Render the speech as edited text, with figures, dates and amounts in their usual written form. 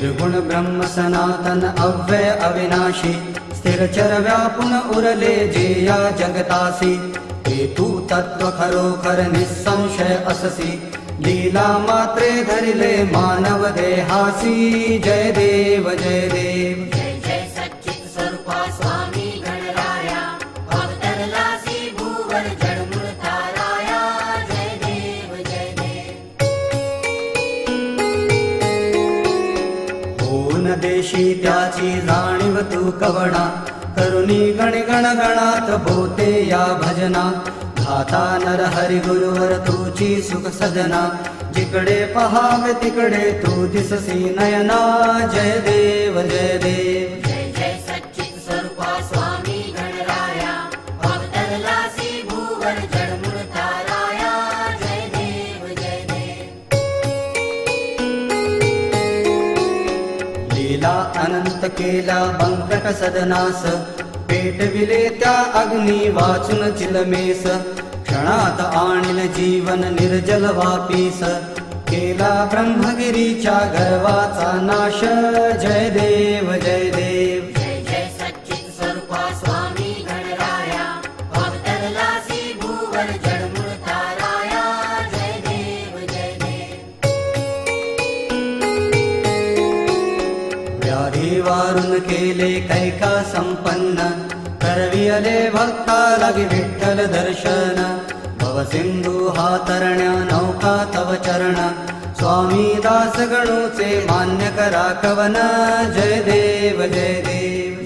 निर्गुण ब्रह्म सनातन अव्यय अविनाशी स्थिरचर व्यापुन उरले जे या जगतासी हे तू तत्व खरोखर निसंशय अससी लीला मात्रे धरिले मानव देहासी जय देव जय देव जय जय सच्चित स्वरूपा स्वामी गणराया भक्तरलासी भूवर जडमूळ ताराया जय देव जय देव होऊन देशी त्याची जाणीव तू कवणा करुणी गण गण गणात बोते या भजना घाता नर हरी गुरुवर तुझी सुख सजना जिकडे पहावे तिकडे तू दिससी नयना जय देव जय देव जय जय सच्चित स्वरूपा स्वामी गणराया भक्तरलासी भूवर जडमूळ ताराया जय देव जय देव लीला अनंत केला बंकट सदनास पेटविले त्या अग्नी वाचून चिलमेस क्षणात आणील जीवन निर्जल वापीस केला ब्रह्मगिरीच्या गर्वाचा नाश जय देव जय देव जय जय सच्चित स्वरूपा स्वामी गणराया भक्तरलासी भूवर जडमूळ ताराया जय देव जय देव व्याधी वारून केले कैका संपन्न करवियले भक्ता लगी विठ्ठल दर्शन भवसिंधू हा तरण्या नौका तव चरण स्वामी दास गणूचे मान्य करा कवन जय देव जय देव